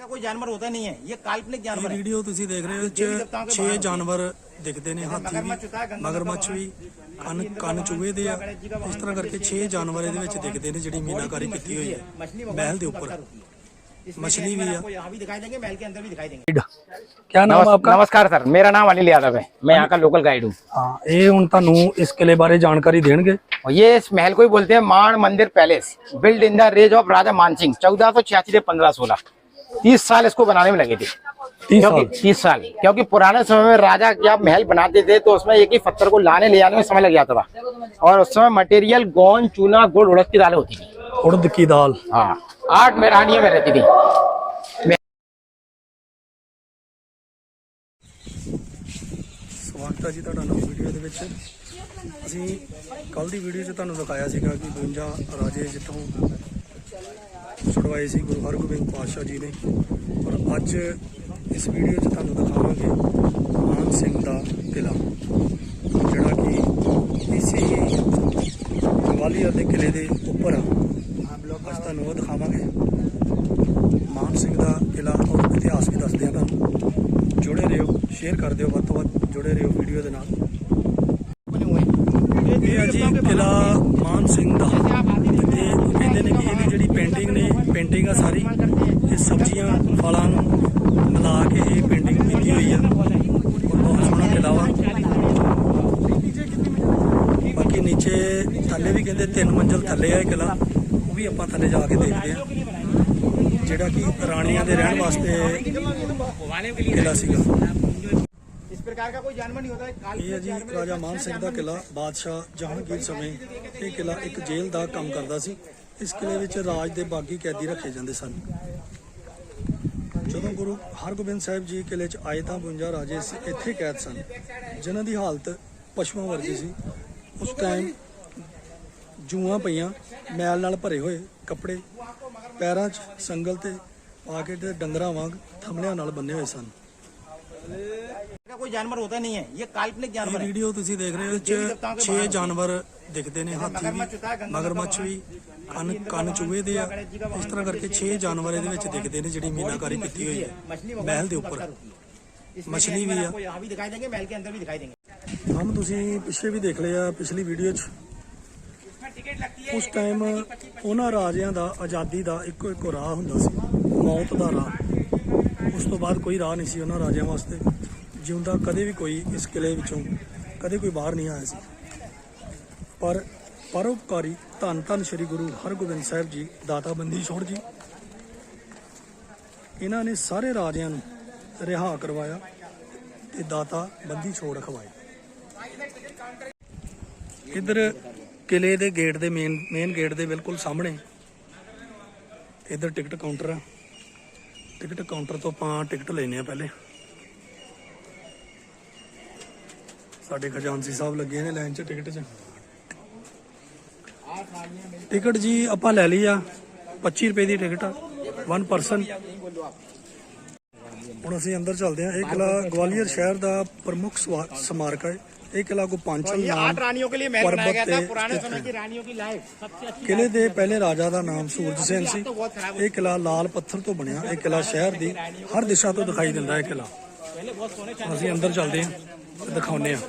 का कोई जानवर होता नहीं है, ये काल्पनिक जानवर है। वीडियो तुसी देख रहे हो 6 जानवर दिखते ने, हाथी भी, मगरमच्छ भी, ਕੰਨ ਚੂਹੇ ਦੇ ਆ। ਇਸ ਤਰ੍ਹਾਂ ਕਰਕੇ 6 ਜਾਨਵਰ ਇਹਦੇ ਵਿੱਚ ਦਿਖਦੇ ਨੇ ਜਿਹੜੀ ਮੀਨਾਕਾਰੀ ਕੀਤੀ ਹੋਈ ਹੈ महल के ऊपर। मछली भी है, यहाँ भी दिखाई देंगे, महल के अंदर भी दिखाई देंगे। क्या नाम आपका? नमस्कार सर, मेरा नाम अनिल यादव है, मैं यहाँ का लोकल गाइड हूँ। हाँ, ये ਹੁਣ ਤੁਹਾਨੂੰ ਇਸ किले बारे जानकारी देंगे। ये इस महल को ही बोलते हैं Man Mandir palace, build in the रेज ऑफ राजा मानसिंह 1486 से 1516। 30 साल इसको बनाने में लगे थे। 30 साल, क्योंकि पुराने समय में राजा जब महल बनाते थे तो उसमें एक ही पत्थर को लाने ले जाने में समय लग जाता था, और उस समय मटेरियल गोंद, चूना, गुड़, उड़द की दालें होती थी। उड़द की दाल, हाँ, 8 मेहरानियां में रहती थी। ਸਵਾਗਤ ਹੈ ਜੀ ਤੁਹਾਡਾ ਨਵੀਂ ਵੀਡੀਓ ਦੇ ਵਿੱਚ। ਅਸੀਂ ਕੱਲ ਦੀ ਵੀਡੀਓ 'ਚ ਤੁਹਾਨੂੰ ਦਿਖਾਇਆ ਸੀਗਾ ਕਿ 52 ਰਾਜੇ ਜਿੱਥੋਂ ਛੁਡਵਾਏ ਸੀ ਗੁਰੂ ਹਰਗੋਬਿੰਦ ਪਾਤਸ਼ਾਹ ਜੀ ਨੇ, ਔਰ ਅੱਜ ਇਸ ਵੀਡੀਓ 'ਚ ਤੁਹਾਨੂੰ ਦਿਖਾਵਾਂਗੇ ਮਾਨ ਸਿੰਘ ਦਾ ਕਿਲਾ, ਜਿਹੜਾ ਕਿ ਇਸੇ ਗਵਾਲੀਅਰ ਦੇ ਕਿਲੇ ਦੇ ਉੱਪਰ ਆ। ਅੱਜ ਤੁਹਾਨੂੰ ਉਹ ਦਿਖਾਵਾਂਗੇ ਮਾਨ ਸਿੰਘ ਦਾ ਕਿਲਾ, ਔਰ ਇਤਿਹਾਸ ਵੀ ਦੱਸਦੇ ਆ ਤੁਹਾਨੂੰ। जुड़े रहो, शेयर कर दो, ਵੱਧ ਤੋਂ ਵੱਧ जुड़े रहो वीडियो के नाल। ये जी किला मान सिंह का, कहते हैं कि ये जी पेंटिंग ने, पेंटिंग आ सारी ये सब्जियां फलों मिला के ये पेंटिंग की हुई है, और बहुत सोहना किला वा। बाकी नीचे थले भी कहते 3 मंजिल थले है किला, वो भी आप थले जाके देखते हैं, ਜਿਹੜਾ कि ਰਾਣੀਆਂ ਦੇ ਰਹਿਣ ਵਾਸਤੇ किला ਸੀਗਾ। इस प्रकार का कोई जानवर नहीं होता है। ਇਹ ਹੈ ਜੀ ਰਾਜਾ ਮਾਨ ਸਿੰਘ ਦਾ ਕਿਲਾ। ਬਾਦਸ਼ਾਹ ਜਹਾਂਗੀਰ ਸਮੇਂ ਇਹ ਕਿਲਾ ਇੱਕ ਜੇਲ੍ਹ ਦਾ ਕੰਮ ਕਰਦਾ ਸੀ। ਇਸ ਕਿਲੇ ਵਿੱਚ ਰਾਜ ਦੇ ਬਾਗੀ ਕੈਦੀ ਰੱਖੇ ਜਾਂਦੇ ਸਨ। ਜਦੋਂ ਗੁਰੂ ਹਰਗੋਬਿੰਦ ਸਾਹਿਬ ਜੀ ਕਿਲੇ 'ਚ ਆਏ ਤਾਂ 52 ਰਾਜੇ ਇੱਥੇ ਕੈਦ ਸਨ, ਜਿਨ੍ਹਾਂ ਦੀ ਹਾਲਤ ਪਸ਼ੂਆਂ ਵਰਗੀ ਸੀ। ਉਸ ਟਾਈਮ ਜੂਆਂ ਪਈਆਂ, ਮੈਲ ਨਾਲ ਭਰੇ ਹੋਏ ਕੱਪੜੇ, ਪੈਰਾਂ 'ਚ ਸੰਗਲ ਤੇ ਪਾ ਕੇ ਤੇ ਡੰਗਰਾਂ ਵਾਂਗ ਥੰਮਲਿਆਂ ਨਾਲ ਬੰਨੇ ਹੋਏ ਸਨ। का कोई जानवर होता नहीं है, ये काल्पनिक जानवर है। वीडियो तुसी देख रहे हो 6 जानवर दिखते ने, हाथी भी, मगरमच्छ भी, ਕੰਨ ਚੂਹੇ ਦੇ ਆ। ਇਸ ਤਰ੍ਹਾਂ ਕਰਕੇ 6 ਜਾਨਵਰ ਇਹਦੇ ਵਿੱਚ ਦਿਖਦੇ ਨੇ ਜਿਹੜੀ ਮੀਨਾਕਾਰੀ ਕੀਤੀ ਹੋਈ ਹੈ महल के ऊपर। मछली भी है, यहाँ भी दिखाई देंगे, महल के अंदर भी दिखाई देंगे। हम तुसी पिछे भी देख लिया पिछली वीडियो 'ਚ। ਉਸ ਟਾਈਮ ਉਹਨਾਂ ਰਾਜਿਆਂ ਦਾ ਆਜ਼ਾਦੀ ਦਾ ਇੱਕੋ ਰਾਹ ਹੁੰਦਾ ਸੀ, ਮੌਤ ਦਾ ਰਾਹ। ਉਸ ਤੋਂ ਬਾਅਦ ਕੋਈ ਰਾਹ ਨਹੀਂ ਸੀ ਉਹਨਾਂ ਰਾਜਿਆਂ ਵਾਸਤੇ। ਜਿਉਂਦਾ ਕਦੇ ਵੀ ਕੋਈ ਇਸ ਕਿਲੇ ਵਿੱਚੋਂ ਕਦੇ ਕੋਈ ਬਾਹਰ ਨਹੀਂ ਆਇਆ ਸੀ। ਪਰ ਪਰਉਪਕਾਰੀ ਧੰਨ ਧੰਨ ਸ਼੍ਰੀ ਗੁਰੂ ਹਰਗੋਬਿੰਦ ਸਾਹਿਬ ਜੀ, ਦਾਤਾ ਬੰਦੀ ਛੋੜ ਜੀ, ਇਹਨਾਂ ਨੇ ਸਾਰੇ ਰਾਜਿਆਂ ਨੂੰ ਰਿਹਾ ਕਰਵਾਇਆ ਤੇ ਦਾਤਾ ਬੰਦੀ ਛੋੜ ਖਵਾਏ। ਇੱਧਰ ਕਿਲੇ ਦੇ ਗੇਟ ਦੇ ਮੇਨ ਗੇਟ ਦੇ ਬਿਲਕੁਲ ਸਾਹਮਣੇ ਇੱਧਰ ਟਿਕਟ ਕਾਊਂਟਰ ਆ। ਟਿਕਟ ਕਾਊਂਟਰ ਤੋਂ ਆਪਾਂ ਟਿਕਟ ਲੈਨੇ ਆ। ਪਹਿਲੇ ਸਾਡੇ ਖਜ਼ਾਨਚੀ ਸਾਹਿਬ ਲੱਗੇ ਨੇ ਲਾਈਨ 'ਚ ਟਿਕਟ 'ਚ। ਟਿਕਟ ਜੀ ਆਪਾਂ ਲੈ ਲਈ ਆ, 25 ਰੁਪਏ ਦੀ ਟਿਕਟ ਆ 1 ਪਰਸਨ। ਹੁਣ ਅਸੀਂ ਅੰਦਰ ਚੱਲਦੇ ਆ। ਇਹ ਕਿਲਾ ਗਵਾਲੀਅਰ ਸ਼ਹਿਰ ਦਾ ਪ੍ਰਮੁੱਖ ਸਮਾਰਕ ਹੈ। ਇਹ ਕਿਲਾ ਗੋਪਾਂਚਲ ਨਾਮ 8 ਰਾਣੀਆਂ के लिए महल बनाया गया था, पुराने समय की रानियों की लाइफ सबसे अच्छी। ਕਿਲੇ ਦੇ ਪਹਿਲੇ ਰਾਜਾ ਦਾ ਨਾਮ ਸੂਰਜ ਸੈਨ ਸੀ। ਇਹ ਕਿਲਾ ਲਾਲ ਪੱਥਰ ਤੋਂ ਬਣਿਆ। ਇਹ ਕਿਲਾ ਸ਼ਹਿਰ ਦੀ ਹਰ ਦਿਸ਼ਾ ਤੋਂ ਦਿਖਾਈ ਦਿੰਦਾ ਹੈ ਕਿਲਾ। ਅਸੀਂ ਅੰਦਰ ਚੱਲਦੇ ਹਾਂ ਤੇ ਦਿਖਾਉਂਦੇ ਹਾਂ।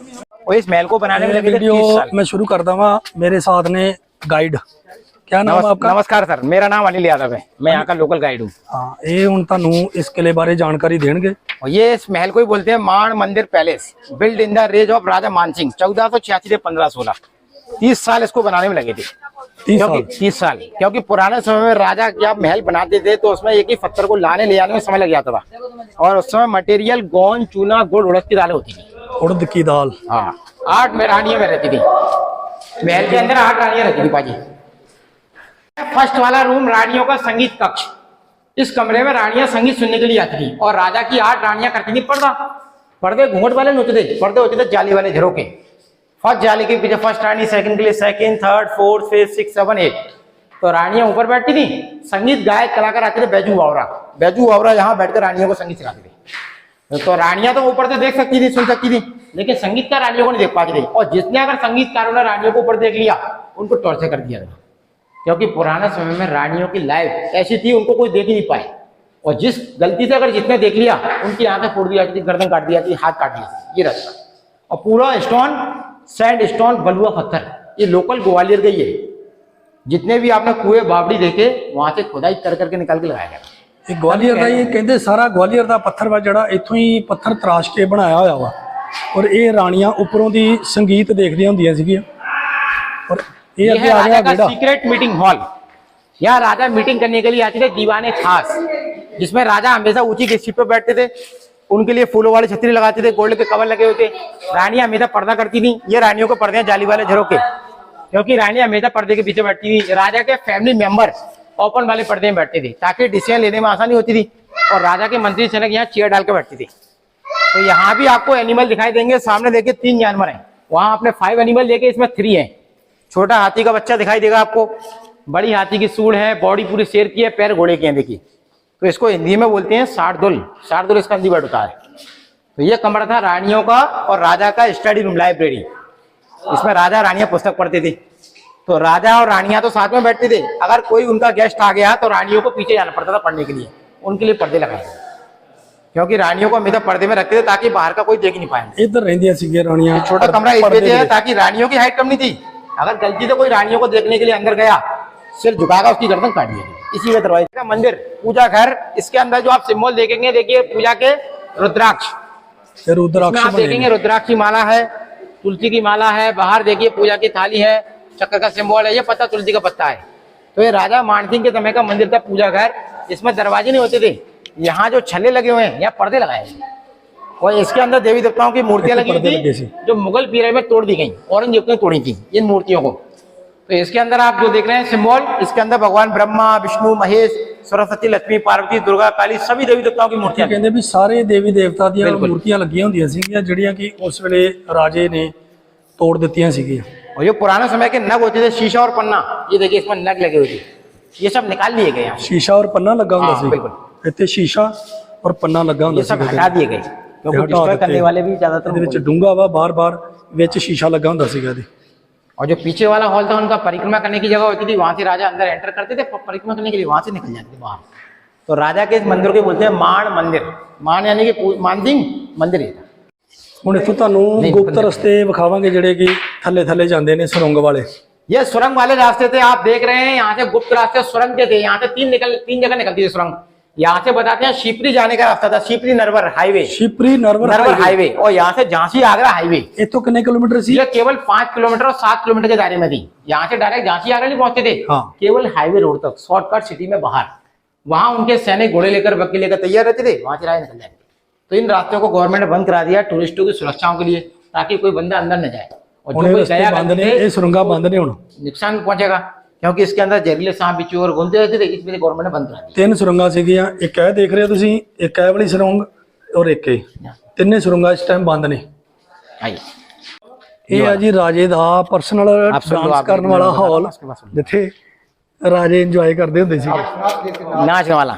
और इस महल को बनाने में लगे थे 30 वीडियो साल। मैं शुरू करता हूँ। मेरे साथ ने गाइड, क्या नाम आपका? नमस्कार सर, मेरा नाम अनिल यादव है, मैं यहाँ का लोकल गाइड हूँ। हाँ, ये ਹੁਣ ਤੁਹਾਨੂੰ ਇਸ किले बारे जानकारी देंगे। और ये इस महल को ही बोलते हैं Man Mandir palace, build in the रेज ऑफ राजा मानसिंह 1486 से 1516। 30 साल इसको बनाने में लगे थे। 30 साल, क्योंकि पुराने समय में राजा जब महल बनाते थे तो उसमें एक ही पत्थर को लाने ले जाने में समय लग जाता था, और उस समय मटेरियल गोंद, चूना, गुड़, उड़द की दालें होती थी। उड़द की दाल, हाँ, 8 रानियां में रहती थी। महल के अंदर 8 रानियां रहती थी पाजी। फर्स्ट वाला रूम रानियों का संगीत कक्ष। इस कमरे में रानियां संगीत सुनने के लिए आती थी, और राजा की 8 रानियां करती थी पर्दा। पर्दे घूंघट वाले होते थे, पर्दे होते थे जाली वाले झरोके। फर्स्ट जाली के पीछे फर्स्ट रानी, सेकंड के लिए सेकंड, थर्ड, फोर्थ, 5, 6, 7, 8। तो रानियां ऊपर बैठती थी। संगीत गायक कलाकार आते थे, बैजू वावरा। बैजू वावरा यहाँ बैठकर रानियों को संगीत सिखाते थे। तो रानियां तो ऊपर से देख सकती थी, सुन सकती थी, लेकिन संगीतकार रानियों को नहीं देख पाती थी। और जिसने अगर संगीतकारों ने रानियों को ऊपर देख लिया, उनको टॉर्चर कर दिया था, क्योंकि पुराने समय में रानियों की लाइफ ऐसी थी, उनको कोई देख ही नहीं पाए। और जिस गलती से अगर जितने देख लिया उनकी आंखें फोड़ दी जाती थी, गर्दन काट दी जाती थी, हाथ काट दिया, ये रहता। और पूरा स्टोन, सैंड स्टोन, बलुआ पत्थर, ये लोकल ग्वालियर का ही है। जितने भी आपने कुएं बावड़ी देखे वहां से खुदाई कर करके निकाल के लगाया गया। ਇਹ ਗਵਾਲੀਅਰ ਦਾ ਇਹ ਕਹਿੰਦੇ ਸਾਰਾ ਗਵਾਲੀਅਰ ਦਾ ਪੱਥਰ ਵਾ ਜਿਹੜਾ ਇੱਥੋਂ ਹੀ ਪੱਥਰ ਤਰਾਸ਼ ਕੇ ਬਣਾਇਆ ਹੋਇਆ ਵਾ ਔਰ ਇਹ ਰਾਣੀਆਂ ਉੱਪਰੋਂ ਦੀ ਸੰਗੀਤ ਦੇਖਦੀਆਂ ਹੁੰਦੀਆਂ ਸੀਗੀਆਂ ਔਰ ਇਹ ਅੱਗੇ ਆ ਗਿਆ ਜਿਹੜਾ सीक्रेट मीटिंग हॉल। यहाँ राजा मीटिंग करने के लिए आते थे, दीवाने खास, जिसमें राजा हमेशा ऊंची की सीट पर बैठते थे, उनके लिए फूलों वाली छतरी लगाते थे, गोल्ड के कवर लगे होते। रानियां हमेशा पर्दा करती थी, ये रानियों को पर्दे हैं जाली वाले झरों के, क्योंकि रानियां हमेशा पर्दे के पीछे बैठती थी। राजा के फैमिली मेंबर ओपन वाले पर्दे में बैठते थे ताकि डिसीजन लेने में आसानी होती थी, और राजा के मंत्री जनक यहाँ चेयर डाल के बैठती थी। तो यहाँ भी आपको एनिमल दिखाई देंगे, सामने देखिए 3 जानवर हैं, वहां आपने 5 एनिमल देखे, इसमें 3 है। छोटा हाथी का बच्चा दिखाई देगा आपको, बड़ी हाथी की सूंड है, बॉडी पूरी शेर की है, पैर घोड़े के हैं देखिए। तो इसको हिंदी में बोलते हैं शार्दुल, शार्दुल इसका हिंदी वर्ड होता है। तो ये कमरा था रानियों का और राजा का स्टडी रूम, लाइब्रेरी। इसमें राजा रानियां पुस्तक पढ़ते थे। तो राजा और रानियां तो साथ में बैठते थे, अगर कोई उनका गेस्ट आ गया तो रानियों को पीछे जाना पड़ता था पढ़ने के लिए, उनके लिए पर्दे लगाए, क्योंकि रानियों को हमेशा पर्दे में रखते थे ताकि बाहर का कोई देख नहीं पाए। ਇੱਧਰ ਰਹਿੰਦੀਆਂ ਸੀਗੀਆਂ ਰਾਣੀਆਂ छोटा कमरा इसलिए है ताकि रानियों की हाइट कम नहीं थी, अगर गलती से कोई रानियों को देखने के लिए अंदर गया, सिर झुकाएगा, उसकी गर्दन काट दी जाएगी। इसी में दरवाजे का मंदिर, पूजा घर, इसके अंदर जो आप सिंबल देखेंगे, देखिए पूजा के रुद्राक्ष, रुद्राक्ष आप देखेंगे रुद्राक्ष की माला है, तुलसी की माला है, बाहर देखिए पूजा की थाली है, चक्कर का सिंबल है, ये पत्ता तुलसी का पत्ता है। तो ये राजा मानसिंह के समय का मंदिर था, पूजा घर। इसमें दरवाजे नहीं होते थे, यहाँ जो छल्ले लगे हुए हैं, यहाँ पर्दे लगाए हैं, और इसके अंदर देवी देवताओं की मूर्तियां लगी थी जो मुगल पीरियड में तोड़ दी गई, औरंगजेब ने तोड़ी थी इन मूर्तियों को। तो इसके अंदर आप जो देख रहे हैं सिंबल, इसके अंदर भगवान ब्रह्मा, विष्णु, महेश, सरस्वती, लक्ष्मी, पार्वती, दुर्गा, काली, सभी देवी देवताओं की मूर्तियां। ਕਹਿੰਦੇ ਵੀ ਸਾਰੇ ਦੇवी ਦੇਵਤਾ ਦੀਆਂ ਮੂਰਤੀਆਂ ਲੱਗੀਆਂ ਹੁੰਦੀਆਂ ਸੀਗੀਆਂ ਜਿਹੜੀਆਂ ਕਿ ਉਸ ਵੇਲੇ ਰਾਜੇ ਨੇ ਤੋੜ ਦਿੱਤੀਆਂ ਸੀਗੀਆਂ। और ये पुराने समय के नग होते थे, शीशा और पन्ना, ये देखिए इसमें नग लगे हुए थे, ये सब निकाल लिए गए यहाँ। ਸ਼ੀਸ਼ਾ ਔਰ ਪੰਨਾ ਲੱਗਾ ਹੁੰਦਾ ਸੀ, ਇੱਥੇ ਸ਼ੀਸ਼ਾ ਔਰ ਪੰਨਾ ਲੱਗਾ ਹੁੰਦਾ ये ਸੀ। सब हटा दिए गए क्योंकि डिस्ट्रॉय करने वाले भी ज्यादातर ਇਹਦੇ ਵਿੱਚ ਡੂੰਗਾ ਵਾ, ਬਾਰ-ਬਾਰ ਵਿੱਚ ਸ਼ੀਸ਼ਾ ਲੱਗਾ ਹੁੰਦਾ ਸੀਗਾ ਇਹਦੇ। और जो पीछे वाला हॉल था उनका परिक्रमा करने की जगह होती थी, वहां से राजा अंदर एंटर करते थे परिक्रमा करने के लिए, वहां से निकल जाते थे बाहर। तो राजा के इस मंदिर को बोलते हैं माण मंदिर, माण यानी कि मानसिंह मंदिर है। ਹੁਣ ਇੱਥੋਂ ਤੁਹਾਨੂੰ ਗੁਪਤ ਰਸਤੇ ਵਿਖਾਵਾਂਗੇ ਜਿਹੜੇ ਕਿ ਥੱਲੇ ਜਾਂਦੇ ਨੇ ਸੁਰੰਗ ਵਾਲੇ। ये सुरंग वाले रास्ते थे, आप देख रहे हैं यहाँ से गुप्त रास्ते सुरंग के थे, यहाँ से 3 जगह निकलती थी सुरंग। यहाँ से बताते हैं शिवपुरी जाने का रास्ता था, शिवपुरी नरवर हाईवे, शिवपुरी नरवर हाईवे, और यहाँ से झांसी आगरा हाईवे। इतो कितने किलोमीटर सी? ये केवल 5 किलोमीटर और 7 किलोमीटर के दायरे में थी। यहाँ से डायरेक्ट झांसी आगरा नहीं पहुंचते थे, हाँ। केवल हाईवे रोड तक, शॉर्टकट सिटी में बाहर। वहां उनके सैनिक घोड़े लेकर, वकील लेकर तैयार रहते थे, वहां से राय निकल जाते। तो इन रास्तों को गवर्नमेंट ने बंद करा दिया टूरिस्टों की सुरक्षाओं के लिए, ताकि कोई बंदा अंदर न जाए, और जो कोई गया बंद ने, ये सुरंगा बंद ने, नुकसान पहुंचेगा, क्योंकि इसके अंदर जहरीले सांप बिच्छू और घूमते रहते थे, इसलिए गवर्नमेंट ने बंद करा दिया। 3 सुरंगा ਸੀਗੀਆਂ, ਇੱਕ ਇਹ ਦੇਖ ਰਹੇ ਹੋ ਤੁਸੀਂ, ਇੱਕ ਇਹ ਵਾਲੀ ਸੁरंग ਔਰ ਇੱਕ ਇਹ, ਤਿੰਨੇ ਸੁਰੰਗਾ ਇਸ ਟਾਈਮ ਬੰਦ ਨੇ। ਇਹ ਹੈ ਜੀ ਰਾਜੇ ਦਾ ਪਰਸਨਲ ਡਾਂਸ ਕਰਨ ਵਾਲਾ ਹਾਲ, ਜਿੱਥੇ राजे एंजॉय करते होते थे नाचने वाला।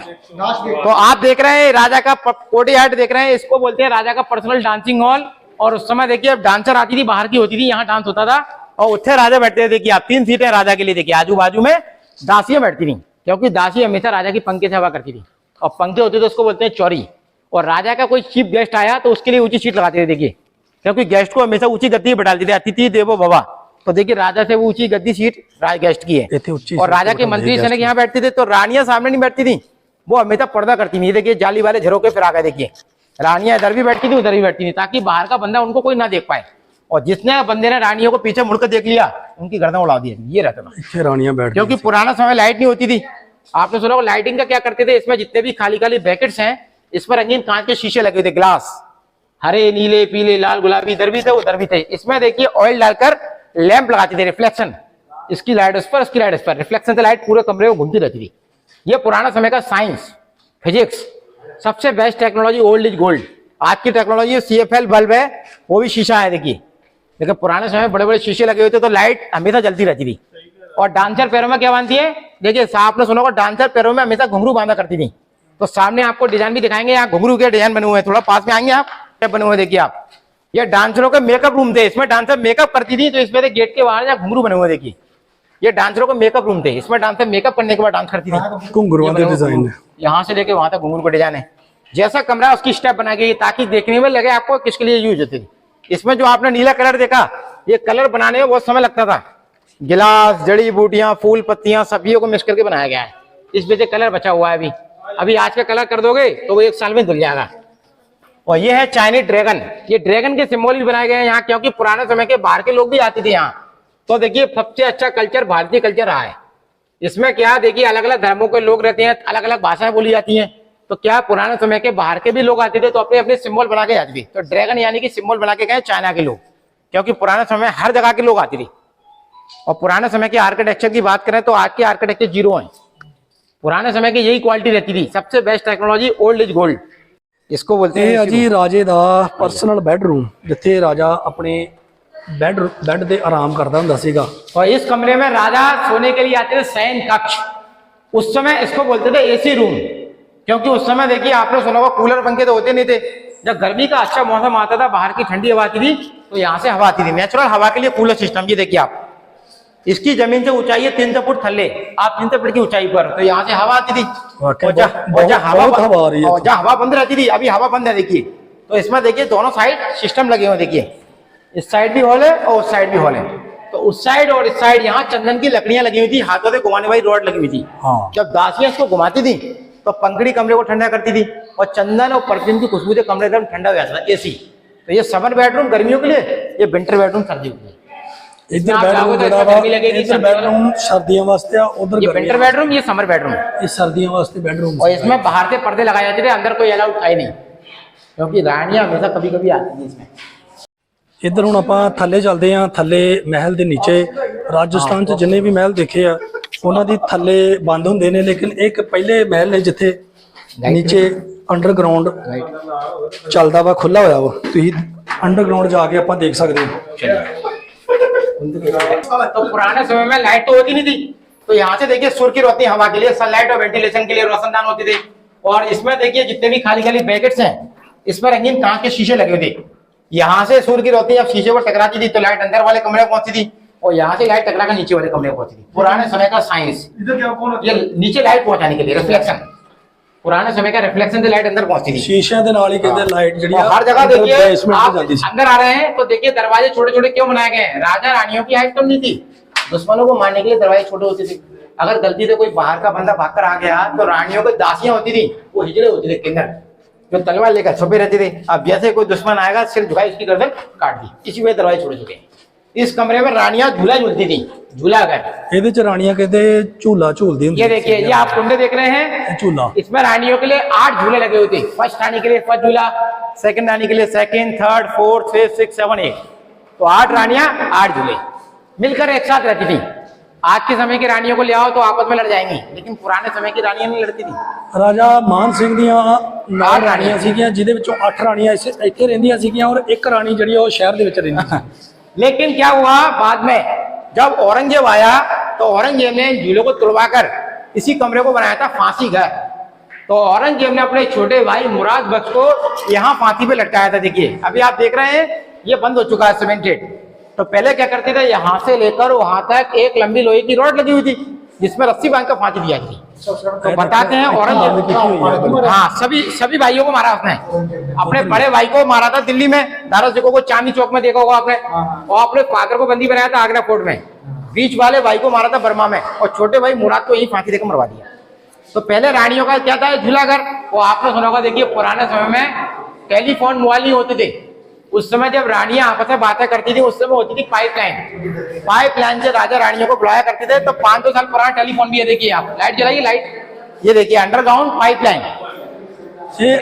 तो आप देख रहे हैं राजा का कोटी हाट देख रहे हैं, इसको बोलते हैं राजा का पर्सनल डांसिंग हॉल। और उस समय देखिए अब डांसर आती थी, बाहर की होती थी, यहाँ डांस होता था, और उत्थे राजा बैठते थे। देखिए आप 3 सीटें राजा के लिए, देखिए आजू बाजू में दासियां बैठती थी, क्योंकि दासी हमेशा राजा की पंखे सेवा करती थी, और पंखे होते थे उसको बोलते हैं चौरी। और राजा का कोई चीफ गेस्ट आया तो उसके लिए ऊंची सीट लगाते थे, देखिए, क्योंकि गेस्ट को हमेशा ऊंची गद्दी पे बैठाते थे, अतिथि देवो भव। तो देखिए राजा से वो ऊंची गद्दी सीट गेस्ट की है, और राजा के मंत्री जनक यहाँ बैठते थे। तो रानियां सामने नहीं बैठती थी, वो हमेशा पर्दा करती थी। देखिए जाली वाले झरोके फिर आ गए, देखिए रानियां इधर भी बैठती थी, उधर भी बैठती थी, ताकि बाहर का बंदा उनको कोई ना देख पाए। और जिसने बंदे ने रानियों को पीछे मुड़कर देख लिया, उनकी गर्दन उड़ा दी। ये रहता था रानियां बैठ, क्योंकि पुराना समय लाइट नहीं होती थी। आपने सुना लाइटिंग का क्या करते थे, इसमें जितने भी खाली खाली ब्रैकेट्स हैं, इस पर रंगीन कांच के शीशे लगे थे, ग्लास, हरे नीले पीले लाल गुलाबी, इधर भी थे उधर भी थे। इसमें देखिए ऑयल डालकर लैंप लगाते थे, रिफ्लेक्शन, इसकी लाइट उस पर, उसकी लाइट उस पर, रिफ्लेक्शन से लाइट पूरे कमरे में घूमती रहती थी। ये पुराना समय का साइंस, फिजिक्स, सबसे best technology, old is gold. आज की टेक्नोलॉजी CFL बल्ब है, वो भी शीशा है, देखिए। लेकिन पुराने समय बड़े बड़े शीशे लगे हुए थे, तो लाइट हमेशा जलती रहती थी। और डांसर पैरों में क्या बांधती है, देखिए आपने सुना होगा, डांसर पैरों में हमेशा घुंघरू बांधा करती थी। तो सामने आपको डिजाइन भी दिखाएंगे, यहाँ घुंघरू के डिजाइन बने हुए हैं, थोड़ा पास में आएंगे आप, क्या बने हुए देखिए आप। ये डांसरों के मेकअप रूम थे, इसमें डांसर मेकअप करती थी, तो इसमें गेट के बाहर यहाँ घुंघरू बने हुए, देखिए ये डांसरों के मेकअप रूम थे, इसमें डांसर मेकअप करने के बाद डांस करती थी। घुंघरू वाले डिजाइन है। यहाँ से लेके वहां तक घुंघरू का डिजाइन है। जैसा कमरा उसकी स्टेप बना गई ताकि देखने में लगे आपको किसके लिए यूज होती थी। इसमें जो आपने नीला कलर देखा, ये कलर बनाने में बहुत समय लगता था। गिलास, जड़ी बूटियां, फूल पत्तियां सब्जियों को मिक्स करके बनाया गया है। इस वजह से कलर बचा हुआ है। अभी आज का कलर कर दोगे तो वो 1 साल में धुल जाएगा। और ये है चाइनीज ड्रैगन। ये ड्रैगन के सिंबल भी बनाए गए हैं यहाँ, क्योंकि पुराने समय के बाहर के लोग भी आते थे यहाँ। तो देखिए सबसे अच्छा कल्चर भारतीय कल्चर रहा है। इसमें क्या देखिए अलग अलग धर्मों के लोग रहते हैं, अलग अलग भाषाएं बोली जाती हैं। तो क्या पुराने समय के बाहर के भी लोग आते थे तो अपने अपने सिंबल बना के जाते थे। तो ड्रैगन यानी कि सिंबल बना के गए चाइना के लोग, क्योंकि पुराने समय हर जगह के लोग आते थे। और पुराने समय के आर्किटेक्चर की बात करें तो आज के आर्किटेक्चर जीरो हैं। पुराने समय की यही क्वालिटी रहती थी, सबसे best technology, old is gold इसको बोलते हैं। जी राजे दा पर्सनल बेडरूम, जिथे राजा अपने बेड दे आराम करता हुंदा सीगा। और इस कमरे में राजा सोने के लिए आते थे शयन कक्ष। उस समय इसको बोलते थे एसी रूम, क्योंकि उस समय देखिए आपने सुना होगा कूलर पंखे तो होते नहीं थे। जब गर्मी का अच्छा मौसम आता था, बाहर की ठंडी हवा आती थी, तो यहाँ से हवा आती थी। नेचुरल हवा के लिए कूलर सिस्टम। ये देखिए आप, इसकी जमीन से ऊंचाई है 300 फुट थल्ले, आप 300 फुट की ऊंचाई पर, तो यहाँ से हवा आती थी। और जहाँ हवा बंद रहती थी, अभी हवा बंद है देखिए। तो इसमें देखिए दोनों साइड सिस्टम लगे हुए, देखिए इस साइड भी हॉल है और उस साइड भी हॉल है। तो उस साइड और इस साइड यहाँ चंदन की लकड़ियां लगी हुई थी, हाथों से घुमाने वाली रॉड लगी हुई थी। जब दासियां इसको घुमाती थी तो पंखड़ी कमरे को ठंडा करती थी, और चंदन और परफ्यूम की खुशबू से कमरे एकदम ठंडा हो जाता था। एसी। तो ये समर बेडरूम गर्मियों के लिए, ये विंटर बेडरूम सर्दियों के लिए। इधर बेडरूम सर्दियों वास्ते, उधर ये विंटर बेडरूम, ये समर बेडरूम, ये सर्दियों वास्ते बेडरूम। और इसमें बाहर से पर्दे लगाए जाते थे, अंदर कोई अलाउड था ही नहीं, क्योंकि रानियां हमेशा कभी कभी आती थी इसमें। इधर हुण आपां थल्ले चलदे हां। थल्ले महल दे नीचे राजस्थान च जिन्ने भी महल देखे आ उन्हां दी थल्ले बंद हुंदे ने, लेकिन एक पहले महल है जिथे नीचे अंडरग्राउंड चलदा वा, खुला होया वा। तुसीं अंडरग्राउंड जाके आपां देख सकदे हो। तो पुराने समय में लाइट तो होती नहीं थी, तो यहाँ से देखिए सूर्य की रोशनी हवा के लिए, सनलाइट और वेंटिलेशन के लिए रोशनदान होती थी। और इसमें देखिए जितने भी खाली खाली ब्रैकेट्स हैं, इसमें रंगीन कांच के शीशे लगे हुए थे। यहाँ से सूर्य की रोशनी जब शीशे को टकराती थी तो लाइट अंदर वाले कमरे में पहुंचती थी, और यहाँ से लाइट टकरा कर नीचे वाले कमरे में पहुंचती थी। पुराने समय का साइंस, ये नीचे लाइट पहुंचाने के लिए रिफ्लेक्शन, पुराने समय का रिफ्लेक्शन से लाइट अंदर पहुंचती थी। शीशे दे नाल ही कहते लाइट जड़ी हर जगह देखिए आप अंदर आ रहे हैं तो देखिए दरवाजे छोटे छोटे क्यों बनाए गए हैं। राजा रानियों की हाइट कम नहीं थी, दुश्मनों को मारने के लिए दरवाजे छोटे होते थे। अगर गलती से कोई बाहर का बंदा भागकर आ गया तो रानियों की दासियां होती थी, वो हिजड़े होते थे किन्नर, जो तलवार लेकर छुपे रहते थे। अब जैसे कोई दुश्मन आएगा सिर झुकाई, उसकी गर्दन काट दी। इसी वजह दरवाजे छोटे छोटे। इस कमरे में रानियां झूला झूलती थी, झूला घर। ਇਹਦੇ ਚ ਰਾਣੀਆਂ कहते झूला झूलती ये देखिए, ये आप कुंडे देख रहे हैं, झूला। इसमें रानियों के लिए 8 झूले लगे हुए थे। फर्स्ट रानी के लिए फर्स्ट झूला, सेकंड रानी के लिए सेकंड, थर्ड, फोर्थ, 5, 6, 7, 8। तो 8 रानियां 8 झूले मिलकर एक साथ रहती थी। आज के समय की रानियों को ले आओ तो आपस में लड़ जाएंगी, लेकिन पुराने समय की रानियां नहीं लड़ती थी। राजा मान सिंह ਦੀਆਂ 9 ਰਾਣੀਆਂ ਸੀਗੀਆਂ, ਜਿਹਦੇ ਵਿੱਚੋਂ 8 ਰਾਣੀਆਂ ਇੱਥੇ ਰਹਿੰਦੀਆਂ ਸੀਗੀਆਂ ਔਰ ਇੱਕ ਰਾਣੀ ਜਿਹੜੀ ਉਹ ਸ਼ਹਿਰ ਦੇ ਵਿੱਚ ਰਹਿੰਦੀ ਸੀ। लेकिन क्या हुआ बाद में, जब औरंगजेब आया तो औरंगजेब ने झूलों को तुड़वाकर इसी कमरे को बनाया था फांसी घर। तो औरंगजेब ने अपने छोटे भाई मुराद बख्श को यहाँ फांसी पे लटकाया था। देखिए अभी आप देख रहे हैं ये बंद हो चुका है, सीमेंटेड। तो पहले क्या करते थे, यहाँ से लेकर वहां तक एक लंबी लोहे की रॉड लगी हुई थी जिसमें रस्सी बांध कर फांसी दी जाती थी। तो बताते हैं औरंगजेब, हाँ सभी भाइयों को मारा उसने। अपने बड़े भाई को मारा था दिल्ली में, दारा सिकों को चांदनी चौक में देखा होगा आपने, और अपने फादर को बंदी बनाया था आगरा फोर्ट में। बीच वाले भाई को मारा था बर्मा में, और छोटे भाई मुराद को यही फांसी देकर मरवा दिया। तो पहले रानियों का क्या था, झूला घर। वो आपने सुना होगा, देखिए पुराने समय में टेलीफोन मोबाइल नहीं होते थे। उस समय जब रानियां आपस में बातें करती थी, उस समय होती थी पाइपलाइन से राजा रानियों को बुलाया करते थे। तो 500 साल पुराना टेलीफोन भी है, देखिए आप। लाइट जलाइए, लाइट, ये देखिए अंडरग्राउंड पाइपलाइन।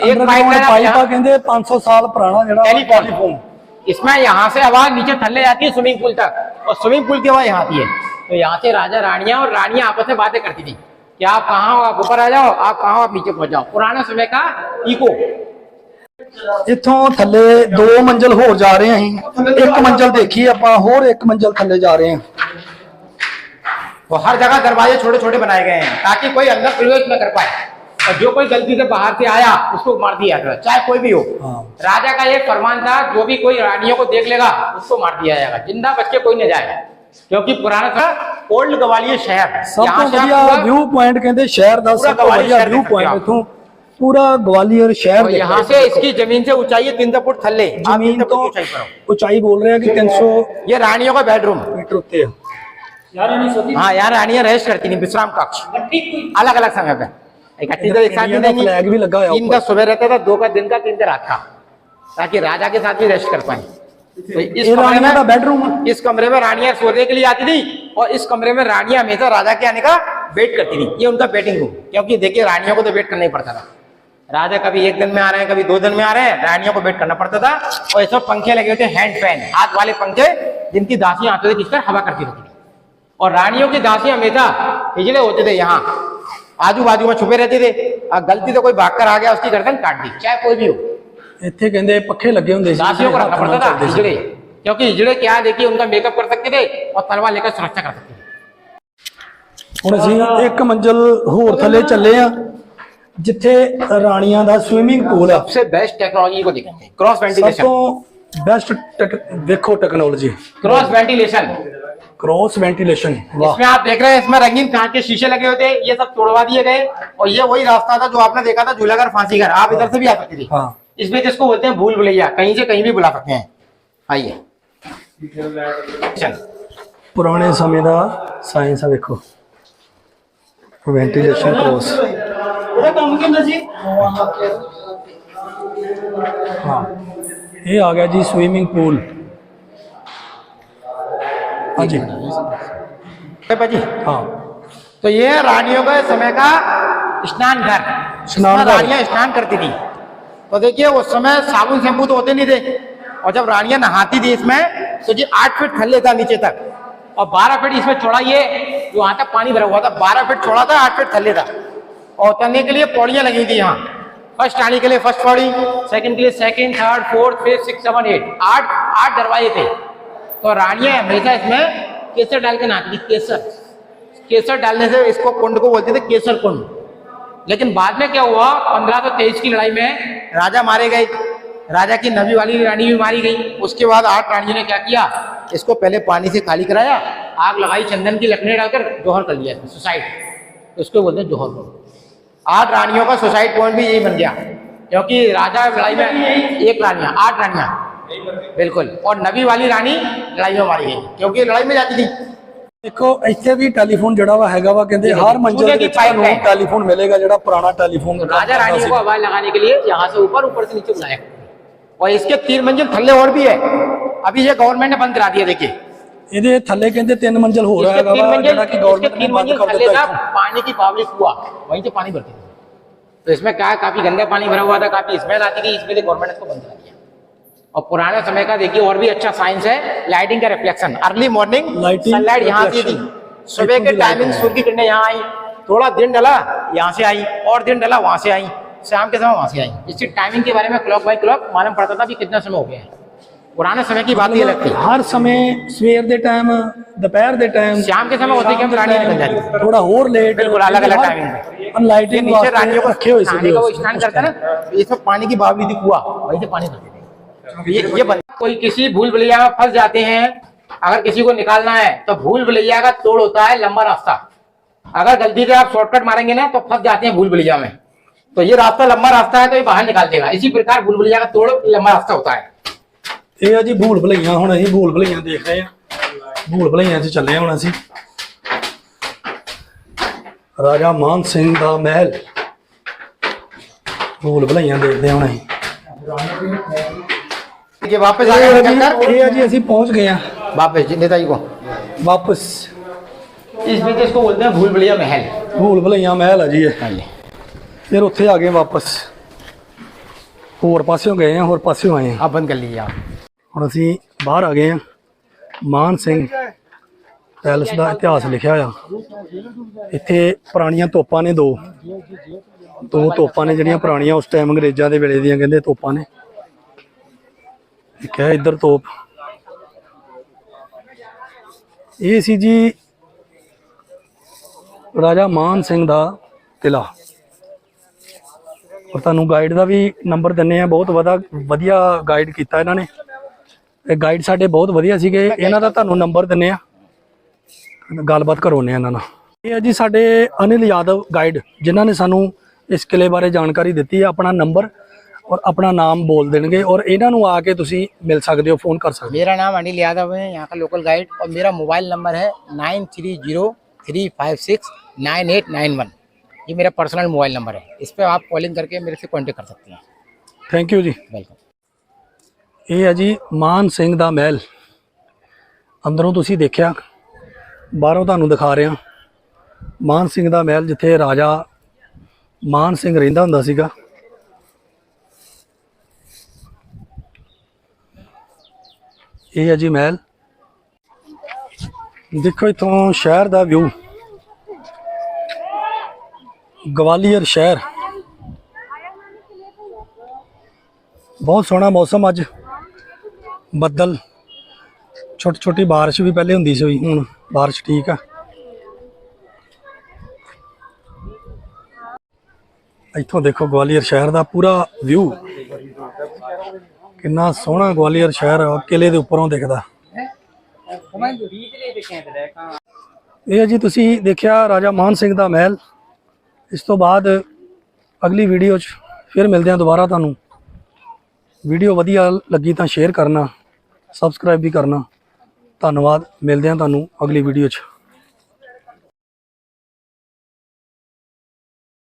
एक पाइप कहते 500 साल पुराना टेलीफोन। इसमें यहाँ से आवाज नीचे थल्ले जाती है स्विमिंग पूल तक, और स्विमिंग पूल की आवाज यहाँ आती है। तो यहाँ से राजा रानियां और रानियां आपस में बातें करती थी कि आप कहाँ हो, आप ऊपर आ जाओ, आप कहाँ हो, आप नीचे पहुंच जाओ। पुराने समय का इको। इथों थल्ले 2 मंजिल होर जा रहे हैं, एक मंजिल देखी आपां, होर एक मंजिल थल्ले जा रहे हैं। तो हर जगह दरवाजे छोटे छोटे बनाए गए हैं ताकि कोई अंदर प्रवेश न कर पाए, और जो कोई गलती से बाहर से आया उसको मार दिया जाता, चाहे कोई भी हो। राजा का ये फरमान था, जो भी कोई रानियों को देख लेगा उसको मार दिया जाएगा, जिंदा बच के कोई न जाएगा। क्योंकि पुराना था ओल्ड ग्वालियर शहर। सब यहाँ तो से आप बढ़िया पूरा- व्यू पॉइंट कहते शहर का, पूरा सब तो ग्वालियर बढ़िया शहर व्यू देख सकते पॉइंट हो। इथों पूरा ग्वालियर शहर और यहाँ से इसकी जमीन से ऊंचाई है 300 फुट थल्ले। आप जमीन 300 तो फुट ऊंचाई पर हो। ऊंचाई बोल रहे हैं कि 300 ये रानियों का बेडरूम। मीटर उत्ते है। हाँ, यहाँ रानियां रेस्ट करती थी, विश्राम कक्ष अलग अलग समय पे इकट्ठी तो एक साथ इंडिया में का नहीं। फ्लैग भी लगा है 3 का सुबह रहता था, 2 का दिन का, 3 का रात का, ताकि राजा के साथ भी रेस्ट कर पाए। तो इस ये कमरे रानियों का में बेडरूम है। इस कमरे में रानियां सोने के लिए आती थी और इस कमरे में रानियां हमेशा राजा के आने का वेट करती थी। ये उनका वेटिंग रूम, क्योंकि देखिए रानियों को तो वेट करना ही पड़ता था। राजा कभी 1 दिन में आ रहे हैं, कभी 2 दिन में आ रहे हैं, रानियों को वेट करना पड़ता था। और ये सब पंखे लगे होते हैंड फैन, हाथ वाले पंखे, जिनकी दासियां आते थे खींचकर हवा करती रहती थी। और रानियों की दासियां हमेशा हिजड़े होते थे, यहाँ आजू बाजू में छुपे रहते थे। गलती तो कोई भागकर आ गया, उसकी गर्दन काट दी, चाहे कोई भी हो। ਇੱਥੇ ਕਹਿੰਦੇ पखे लगे होंगे सी, दासियों को रखना पड़ता था चलते सी। हिजड़े, क्योंकि हिजड़े क्या देखिए उनका मेकअप कर सकते थे और तलवार लेकर सुरक्षा कर सकते थे। ਹੁਣ ਅਸੀਂ ਇੱਕ ਮੰਜ਼ਲ ਹੋਰ ਥੱਲੇ ਚੱਲੇ ਆ ਜਿੱਥੇ ਰਾਣੀਆਂ ਦਾ ਸਵਿਮਿੰਗ ਪੂਲ ਆ। सबसे बेस्ट टेक्नोलॉजी को देखेंगे, क्रॉस ਸਭ वेंटिलेशन। ਤੋਂ ਬੈਸਟ देखो technology cross ventilation, cross ventilation. वाह, इसमें आप देख रहे हैं, इसमें रंगीन कांच के शीशे लगे होते हैं, ये सब तोड़वा दिए गए। और ये वही रास्ता था जो आपने देखा था झूलाघर फांसी घर, आप इधर से भी आ सकते थे। हाँ इसमें जिसको बोलते हैं भूल भुलैया, कहीं से कहीं भी बुला सकते हैं। आइए, चल पुराने समय का साइंस है, देखो वेंटिलेशन क्रॉस। हाँ ये आ गया जी स्विमिंग पूल। हाँ जी, भाजी। हाँ तो ये है रानियों का समय का स्नान घर, स्नान इसमें घर। रानियां स्नान करती थी। तो देखिए उस समय साबुन शैम्पू तो होते नहीं थे, और जब रानियां नहाती थी इसमें तो जी 8 फीट थल्ले था नीचे तक, और 12 फीट इसमें चौड़ाई है, जो वहां तक पानी भरा हुआ था। 12 फीट चौड़ा था, 8 फीट थल्ले था। और उतरने के लिए पौड़ियां लगी थी यहाँ। फर्स्ट आने के लिए फर्स्ट पौड़ी, सेकंड के लिए सेकंड, थर्ड, फोर्थ, 5, 6, 7, 8 8 दरवाजे थे। तो रानियां हमेशा इसमें केसर डाल के नहाती थी। केसर डालने से इसको कुंड को बोलते थे केसर कुंड। लेकिन बाद में क्या हुआ, 1523 की लड़ाई में राजा मारे गए, राजा की नबी वाली रानी भी मारी गई। उसके बाद 8 रानियों ने क्या किया, इसको पहले पानी से खाली कराया, आग लगाई, चंदन की लकड़ी डालकर जौहर कर लिया, सुसाइड, उसको बोलते हैं जौहर पॉइंट। 8 रानियों का सुसाइड पॉइंट भी यही बन गया, क्योंकि राजा लड़ाई में 1 रानियां, 8 रानियां बिल्कुल, और नबी वाली रानी लड़ाई में मारी गई, क्योंकि लड़ाई में जाती थी। देखो ਇੱਥੇ ਵੀ ਟੈਲੀਫੋਨ ਜਿਹੜਾ ਵਾ ਹੈਗਾ ਵਾ, ਕਹਿੰਦੇ ਹਰ ਮੰਜ਼ਿਲ ਦੇ ਵਿੱਚ ਤੁਹਾਨੂੰ ਟੈਲੀਫੋਨ मिलेगा, ਜਿਹੜਾ पुराना टेलीफोन तो राजा रानियों को आवाज लगाने के लिए यहाँ से ऊपर, ऊपर से नीचे बुलाया। और इसके 3 मंजिल थल्ले और भी है, अभी ये गवर्नमेंट ने बंद करा दिया। देखिए ਇਹਦੇ ਥੱਲੇ ਕਹਿੰਦੇ 3 ਮੰਜ਼ਿਲ ਹੋ ਰਿਹਾ ਹੈਗਾ ਵਾ, ਜਿਹੜਾ ਕਿ गवर्नमेंट ने बंद कर थल्ले ਦਿੱਤਾ था, है। पानी की पावली कुआ, वहीं से पानी भरती थी। तो इसमें क्या है, काफी गंदा पानी भरा हुआ था, काफी स्मेल आती थी, इसमें गवर्नमेंट ने इसको बंद करा दिया। और पुराने समय का देखिए और भी अच्छा साइंस है, लाइटिंग का रिफ्लेक्शन। अर्ली मॉर्निंग सनलाइट यहाँ से थी, सुबह के टाइमिंग सूर्य की किरणें यहाँ आई, थोड़ा दिन डला यहाँ से आई, और दिन डला वहां से आई, शाम के समय वहां से आई। इसकी टाइमिंग के बारे में क्लॉक बाई क्लॉक मालूम पड़ता था कि कितना समय हो गया है। पुराने समय की बात ही अलग थी। हर समय सवेर के टाइम, दोपहर के टाइम, शाम के समय होते कि हम रानी निकल जाती, थोड़ा और लेट, बिल्कुल अलग अलग टाइमिंग पे। लाइटिंग नीचे रानियों को रखे हुए नहाने का वो स्नान करता है ना, ये सब पानी की बावली थी, कुआ, वहीं से पानी भरते थे। ये कोई किसी भूल भुलैया में फंस जाते हैं, अगर किसी को निकालना है तो भूल भुलैया का तोड़ होता है लंबा रास्ता। अगर गलती से आप शॉर्टकट मारेंगे ना तो फंस जाते हैं भूल भुलैया में। तो ये रास्ता लंबा रास्ता है तो ये बाहर निकाल देगा। इसी प्रकार भूल भुलैया का तोड़ लंबा रास्ता होता है। ਇਹ ਆ ਜੀ ਭੂਲ ਭੁਲਈਆਂ। ਹੁਣ ਅਸੀਂ ਭੂਲ ਭੁਲਈਆਂ ਦੇਖ ਰਹੇ ਆ, ਭੂਲ ਭੁਲਈਆਂ 'ਚ ਚੱਲੇ ਹੁਣ ਅਸੀਂ। ਰਾਜਾ ਮਾਨ ਸਿੰਘ ਦਾ ਮਹਿਲ, ਭੂਲ ਭੁਲਈਆਂ ਦੇਖਦੇ ਹੁਣ ਅਸੀਂ। ये वापस आ गए चलकर, ਇਹ ਆ ਜੀ ਅਸੀਂ पहुंच गए हैं वापस नेताजी को वापस। इस बीच इसको बोलते हैं भूल भुलैया महल। ਭੂਲ ਭੁਲਈਆਂ ਮਹਿਲ ਆ ਜੀ ਇਹ। ਫਿਰ ਉੱਥੇ ਆ ਗਏ ਵਾਪਸ, ਹੋਰ ਪਾਸਿਓਂ ਗਏ ਆ, ਹੋਰ ਪਾਸਿਓਂ ਆਏ ਆ। आप बंद कर लीजिए आप। ਹੁਣ ਅਸੀਂ ਬਾਹਰ ਆ ਗਏ ਆ। ਮਾਨ ਸਿੰਘ ਪੈਲਸ ਦਾ ਇਤਿਹਾਸ ਲਿਖਿਆ ਆ ਇੱਥੇ। ਪੁਰਾਣੀਆਂ ਤੋਪਾਂ ਨੇ ਦੋ ਤੋਪਾਂ ਨੇ ਜਿਹੜੀਆਂ ਪੁਰਾਣੀਆਂ ਉਸ ਟਾਈਮ ਅੰਗਰੇਜ਼ਾਂ ਦੇ ਵੇਲੇ ਦੀਆਂ ਕਹਿੰਦੇ ਤੋਪਾਂ ਨੇ। ਇੱਕ ਹੈ ਇੱਧਰ ਤੋਪ। ਇਹ ਸੀ ਜੀ ਰਾਜਾ ਮਾਨ ਸਿੰਘ ਦਾ ਕਿਲਾ। ਔਰ ਤੁਹਾਨੂੰ ਗਾਈਡ ਦਾ ਵੀ ਨੰਬਰ ਦਿੰਨੇ ਆ, ਬਹੁਤ ਵਧੀਆ ਗਾਈਡ ਕੀਤਾ ਇਹਨਾਂ ਨੇ। ਇਹ ਗਾਈਡ ਸਾਡੇ ਬਹੁਤ ਵਧੀਆ ਸੀਗੇ, ਇਹਨਾਂ ਦਾ ਤੁਹਾਨੂੰ ਨੰਬਰ ਦਿੰਨੇ ਆ, ਗੱਲਬਾਤ ਕਰਵਾਉਂਦੇ ਹਾਂ ਇਹਨਾਂ ਨਾਲ। ਇਹ ਹੈ ਜੀ ਸਾਡੇ ਅਨਿਲ ਯਾਦਵ ਗਾਈਡ, ਜਿਨ੍ਹਾਂ ਨੇ ਸਾਨੂੰ ਇਸ ਕਿਲੇ ਬਾਰੇ ਜਾਣਕਾਰੀ ਦਿੱਤੀ ਹੈ। ਆਪਣਾ ਨੰਬਰ और अपना नाम बोल देंगे और इन्हों ਨੂੰ आ के तुसी मिल सकते हो, फोन कर सकते हो। मेरा नाम अनिल यादव है, यहाँ का लोकल गाइड, और मेरा मोबाइल नंबर है 9303569891। ये मेरा पर्सनल मोबाइल नंबर है, इस पर आप कॉलिंग करके मेरे से कांटेक्ट कर सकते हैं। Thank you ji. वेलकम। ये है जी मान सिंह दा महल, अंदरों तुसी देखिया, बाहरों तुहानूं दिखा रहे हैं मान सिंह दा महल, जिथे राजा मान सिंह रहिंदा हुंदा सीगा। ये है जी महल, देखो इतों शहर का व्यू, ग्वालियर शहर, बहुत सोहना मौसम। अज बदल, छोटी छोटी बारिश भी पहले होंदी सी, हुण बारिश ठीक है। इतों देखो ग्वालियर शहर का पूरा व्यू, कितना सोहना ग्वालियर शहर किले के उपरों दिखता। ये जी तुसी देखिया राजा मान सिंह दा महल। इस तो बाद अगली वीडियो फिर मिलते हैं दोबारा। तुहानूं वीडियो वधिया लगी तो शेयर करना, सबसक्राइब भी करना। धन्यवाद। मिलते हैं तुहानूं अगली वीडियो च।